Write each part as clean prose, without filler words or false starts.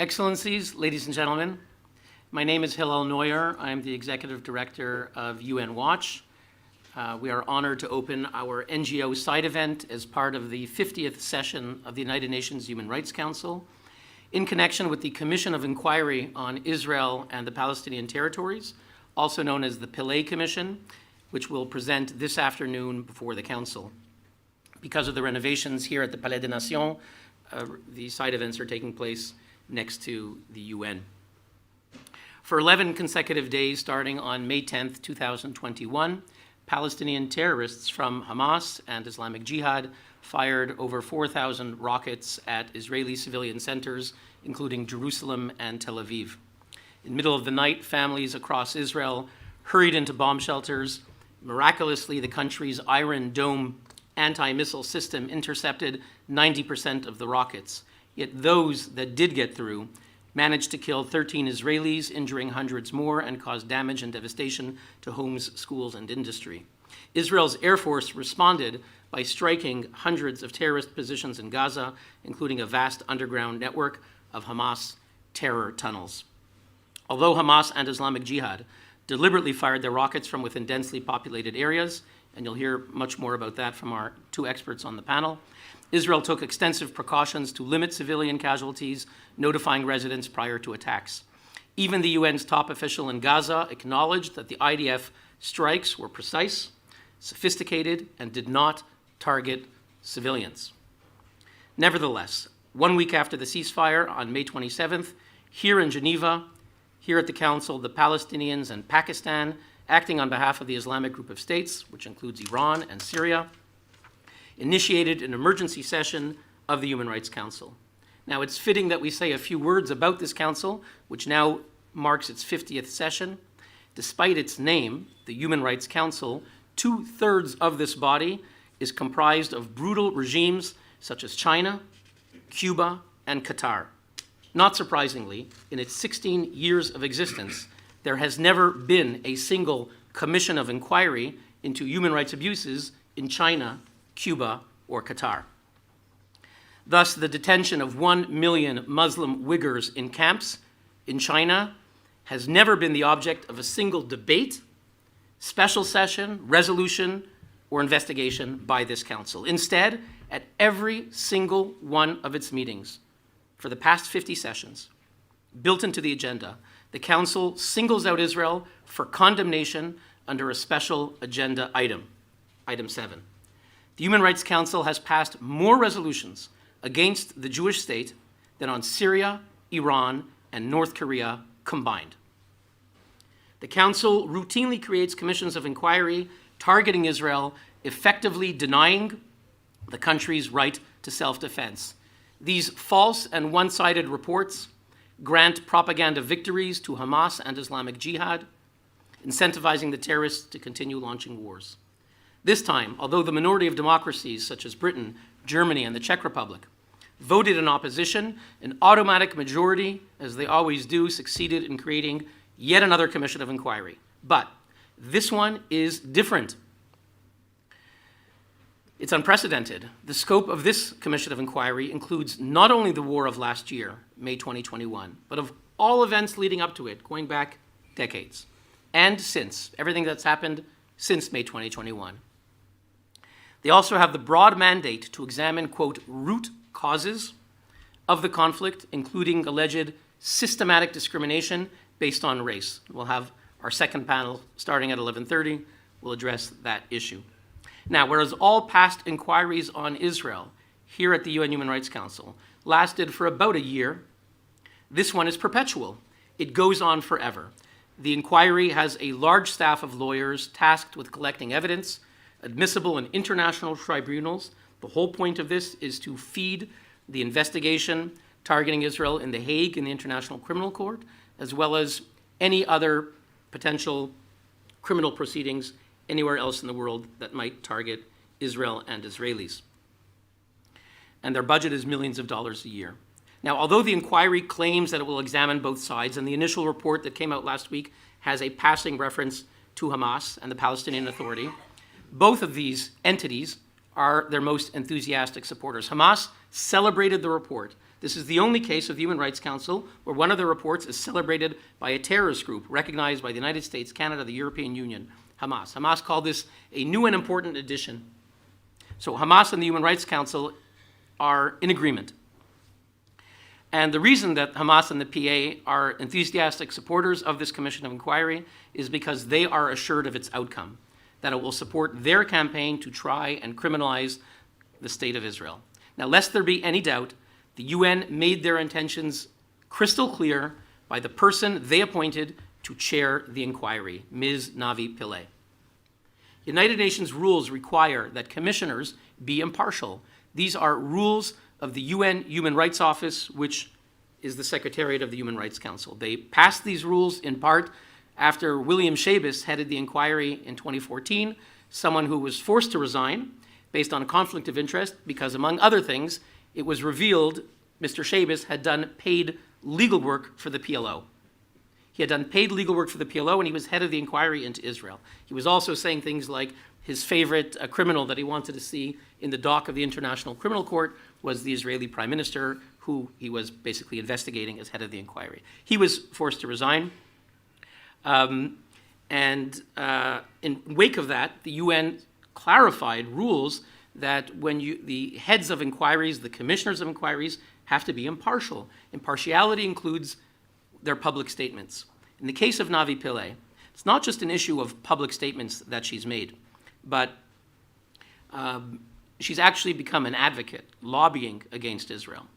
Excellencies, ladies and gentlemen, my name is Hillel Neuer. I am the Executive Director of UN Watch. We are honored to open our NGO side event as part of the 50th session of the United Nations Human Rights Council in connection with the Commission of Inquiry on Israel and the Palestinian Territories, also known as the Pillay Commission, which will present this afternoon before the Council. Because of the renovations here at the Palais des Nations, the side events are taking place next to the UN. For 11 consecutive days, starting on May 10th, 2021, Palestinian terrorists from Hamas and Islamic Jihad fired over 4,000 rockets at Israeli civilian centers, including Jerusalem and Tel Aviv. In the middle of the night, families across Israel hurried into bomb shelters. Miraculously, the country's Iron Dome anti-missile system intercepted 90% of the rockets. Yet those that did get through managed to kill 13 Israelis, injuring hundreds more, and caused damage and devastation to homes, schools, and industry. Israel's Air Force responded by striking hundreds of terrorist positions in Gaza, including a vast underground network of Hamas terror tunnels. Although Hamas and Islamic Jihad deliberately fired their rockets from within densely populated areas, and you'll hear much more about that from our two experts on the panel, Israel took extensive precautions to limit civilian casualties, notifying residents prior to attacks. Even the UN's top official in Gaza acknowledged that the IDF strikes were precise, sophisticated, and did not target civilians. Nevertheless, 1 week after the ceasefire on May 27th, here in Geneva, here at the Council, the Palestinians and Pakistan, acting on behalf of the Islamic Group of States, which includes Iran and Syria, initiated an emergency session of the Human Rights Council. Now, it's fitting that we say a few words about this council, which now marks its 50th session. Despite its name, the Human Rights Council, 2/3 of this body is comprised of brutal regimes such as China, Cuba, and Qatar. Not surprisingly, in its 16 years of existence, there has never been a single commission of inquiry into human rights abuses in China, Cuba, or Qatar. Thus, the detention of 1 million Muslim Uyghurs in camps in China has never been the object of a single debate, special session, resolution, or investigation by this council. Instead, at every single one of its meetings for the past 50 sessions, built into the agenda, the council singles out Israel for condemnation under a special agenda item, item 7. The Human Rights Council has passed more resolutions against the Jewish state than on Syria, Iran, and North Korea combined. The Council routinely creates commissions of inquiry targeting Israel, effectively denying the country's right to self-defense. These false and one-sided reports grant propaganda victories to Hamas and Islamic Jihad, incentivizing the terrorists to continue launching wars. This time, although the minority of democracies such as Britain, Germany, and the Czech Republic voted in opposition, an automatic majority, as they always do, succeeded in creating yet another commission of inquiry. But this one is different. It's unprecedented. The scope of this commission of inquiry includes not only the war of last year, May 2021, but of all events leading up to it, going back decades, and since, everything that's happened since May 2021. They also have the broad mandate to examine, quote, root causes of the conflict, including alleged systematic discrimination based on race. We'll have our second panel starting at 11:30. We'll address that issue. Now, whereas all past inquiries on Israel here at the UN Human Rights Council lasted for about a year, this one is perpetual. It goes on forever. The inquiry has a large staff of lawyers tasked with collecting evidence, admissible in international tribunals. The whole point of this is to feed the investigation targeting Israel in The Hague in the International Criminal Court, as well as any other potential criminal proceedings anywhere else in the world that might target Israel and Israelis. And their budget is millions of dollars a year. Now, although the inquiry claims that it will examine both sides, and the initial report that came out last week has a passing reference to Hamas and the Palestinian Authority, both of these entities are their most enthusiastic supporters. Hamas celebrated the report, This is the only case of the Human Rights Council where one of the reports is celebrated by a terrorist group recognized by the United States, Canada, the European Union, Hamas. Hamas called this a new and important addition. So Hamas and the Human Rights Council are in agreement. And the reason that Hamas and the PA are enthusiastic supporters of this commission of inquiry is because they are assured of its outcome, that it will support their campaign to try and criminalize the state of Israel. Now, lest there be any doubt, the UN made their intentions crystal clear by the person they appointed to chair the inquiry, Ms. Navi Pillay. United Nations rules require that commissioners be impartial. These are rules of the UN Human Rights Office, which is the Secretariat of the Human Rights Council. They passed these rules in part after William Schabas headed the inquiry in 2014, someone who was forced to resign based on a conflict of interest because, among other things, it was revealed Mr. Schabas had done paid legal work for the PLO. He had done paid legal work for the PLO, and he was head of the inquiry into Israel. He was also saying things like his favorite criminal that he wanted to see in the dock of the International Criminal Court was the Israeli Prime Minister, who he was basically investigating as head of the inquiry. He was forced to resign. In wake of that, the UN clarified rules that when the heads of inquiries, the commissioners of inquiries, have to be impartial. Impartiality includes their public statements. In the case of Navi Pillay, it's not just an issue of public statements that she's made, but she's actually become an advocate, lobbying against Israel.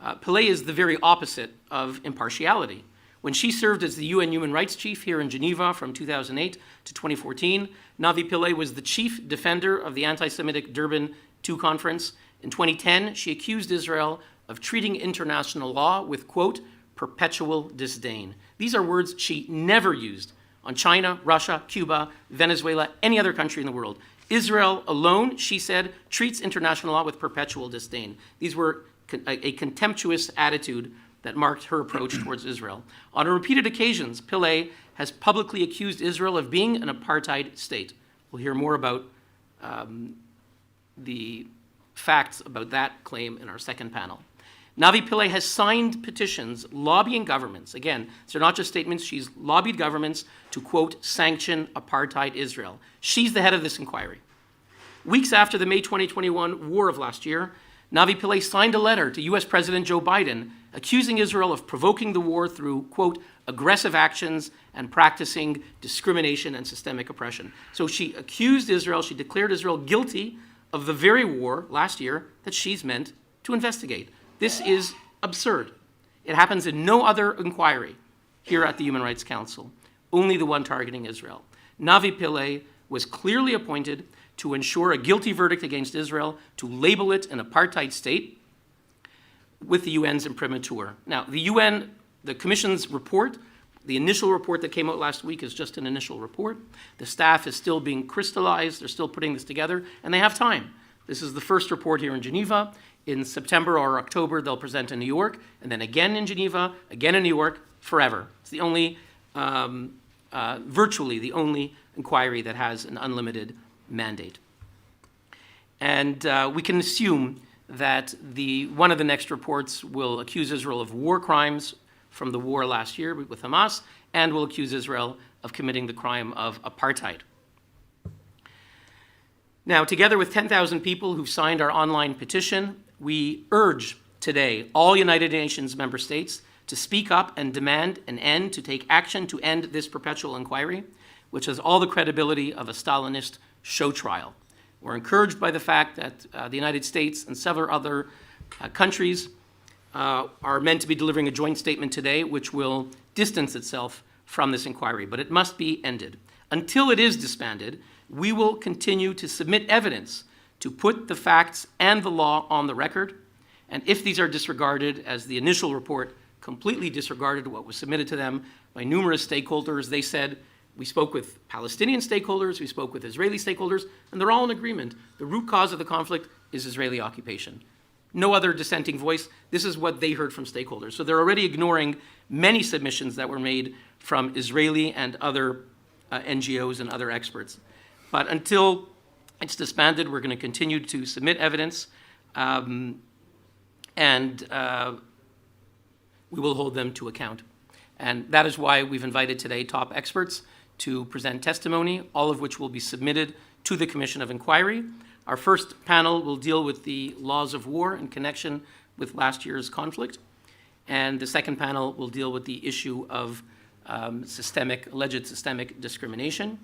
Pillay is the very opposite of impartiality. When she served as the UN Human Rights Chief here in Geneva from 2008 to 2014, Navi Pillay was the chief defender of the anti-Semitic Durban II conference. In 2010, she accused Israel of treating international law with, quote, perpetual disdain. These are words she never used on China, Russia, Cuba, Venezuela, any other country in the world. Israel alone, she said, treats international law with perpetual disdain. These were a contemptuous attitude that marked her approach towards Israel. On repeated occasions, Pillay has publicly accused Israel of being an apartheid state. We'll hear more about the facts about that claim in our second panel. Navi Pillay has signed petitions lobbying governments. Again, these are not just statements. She's lobbied governments to, quote, sanction apartheid Israel. She's the head of this inquiry. Weeks after the May 2021 war of last year, Navi Pillay signed a letter to US President Joe Biden accusing Israel of provoking the war through, quote, aggressive actions and practicing discrimination and systemic oppression. So she accused Israel, she declared Israel guilty of the very war last year that she's meant to investigate. This is absurd. It happens in no other inquiry here at the Human Rights Council, only the one targeting Israel. Navi Pillay was clearly appointed to ensure a guilty verdict against Israel, to label it an apartheid state with the UN's imprimatur. Now, the Commission's report, the initial report that came out last week is just an initial report. The staff is still being crystallized. They're still putting this together, and they have time. This is the first report here in Geneva. In September or October, they'll present in New York, and then again in Geneva, again in New York, forever. It's the only, virtually the only inquiry that has an unlimited mandate. And we can assume that one of the next reports will accuse Israel of war crimes from the war last year with Hamas, and will accuse Israel of committing the crime of apartheid. Now, together with 10,000 people who've signed our online petition, we urge today all United Nations member states to speak up and demand an end, to take action to end this perpetual inquiry, which has all the credibility of a Stalinist show trial. We're encouraged by the fact that the United States and several other countries are meant to be delivering a joint statement today which will distance itself from this inquiry, but it must be ended. Until it is disbanded, we will continue to submit evidence to put the facts and the law on the record, and if these are disregarded, as the initial report completely disregarded what was submitted to them by numerous stakeholders, they said, we spoke with Palestinian stakeholders, we spoke with Israeli stakeholders, and they're all in agreement. The root cause of the conflict is Israeli occupation. No other dissenting voice. This is what they heard from stakeholders. So they're already ignoring many submissions that were made from Israeli and other NGOs and other experts. But until it's disbanded, we're going to continue to submit evidence. and we will hold them to account. And that is why we've invited today top experts to present testimony, all of which will be submitted to the Commission of Inquiry. Our first panel will deal with the laws of war in connection with last year's conflict. And the second panel will deal with the issue of alleged systemic discrimination.